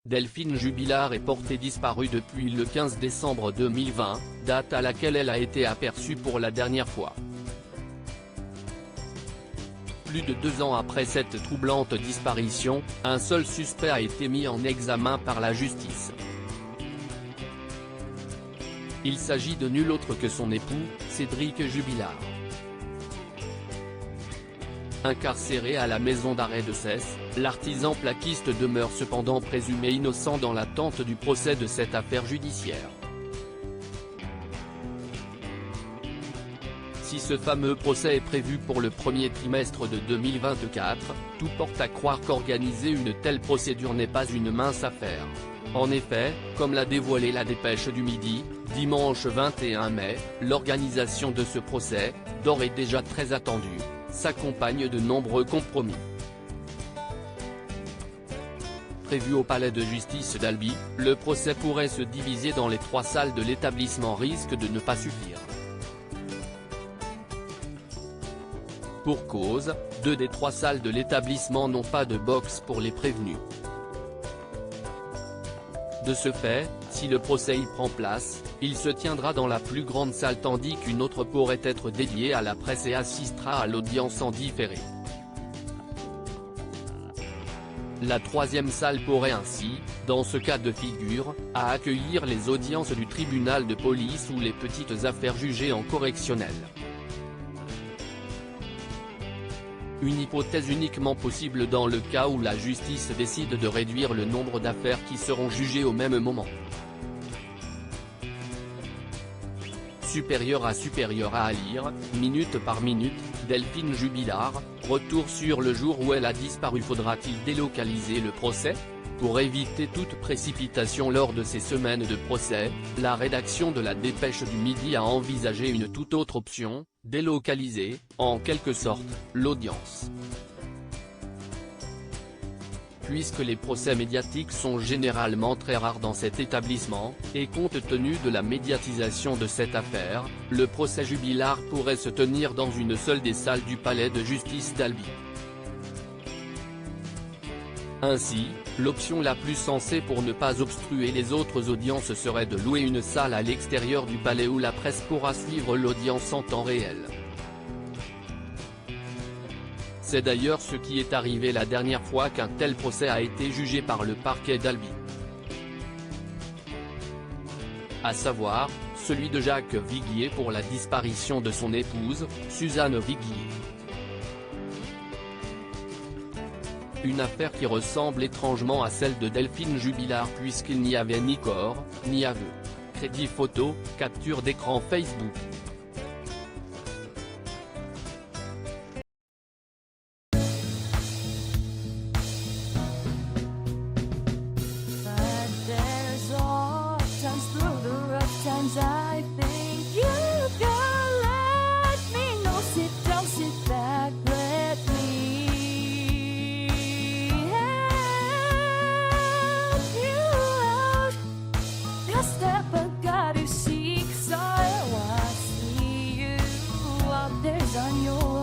Delphine Jubilard est portée disparue depuis le 15 décembre 2020, date à laquelle elle a été aperçue pour la dernière fois. Plus de 2 ans après cette troublante disparition, un seul suspect a été mis en examen par la justice. Il s'agit de nul autre que son époux, Cédric Jubilard. Incarcéré à la maison d'arrêt de Cesse, l'artisan plaquiste demeure cependant présumé innocent dans l'attente du procès de cette affaire judiciaire. Si ce fameux procès est prévu pour le premier trimestre de 2024, tout porte à croire qu'organiser une telle procédure n'est pas une mince affaire. En effet, comme l'a dévoilé la Dépêche du Midi, dimanche 21 mai, l'organisation de ce procès, d'ores et déjà très attendu, s'accompagne de nombreux compromis. Prévu au palais de justice d'Albi, le procès pourrait se diviser dans les 3 salles de l'établissement risque de ne pas suffire. Pour cause, 2 des 3 salles de l'établissement n'ont pas de box pour les prévenus. De ce fait, si le procès y prend place, il se tiendra dans la plus grande salle tandis qu'une autre pourrait être dédiée à la presse et assistera à l'audience en différé. La 3e salle pourrait ainsi, dans ce cas de figure, accueillir les audiences du tribunal de police ou les petites affaires jugées en correctionnel. Une hypothèse uniquement possible dans le cas où la justice décide de réduire le nombre d'affaires qui seront jugées au même moment. Supérieur à lire, minute par minute, Delphine Jubilard, retour sur le jour où elle a disparu. Faudra-t-il délocaliser le procès ? Pour éviter toute précipitation lors de ces semaines de procès, la rédaction de la Dépêche du Midi a envisagé une toute autre option, délocaliser, en quelque sorte, l'audience. Puisque les procès médiatiques sont généralement très rares dans cet établissement, et compte tenu de la médiatisation de cette affaire, le procès Jubilard pourrait se tenir dans une seule des salles du palais de justice d'Albi. Ainsi, l'option la plus sensée pour ne pas obstruer les autres audiences serait de louer une salle à l'extérieur du palais où la presse pourra suivre l'audience en temps réel. C'est d'ailleurs ce qui est arrivé la dernière fois qu'un tel procès a été jugé par le parquet d'Albi. À savoir, celui de Jacques Viguier pour la disparition de son épouse, Suzanne Viguier. Une affaire qui ressemble étrangement à celle de Delphine Jubilard puisqu'il n'y avait ni corps, ni aveu. Crédit photo, capture d'écran Facebook. On your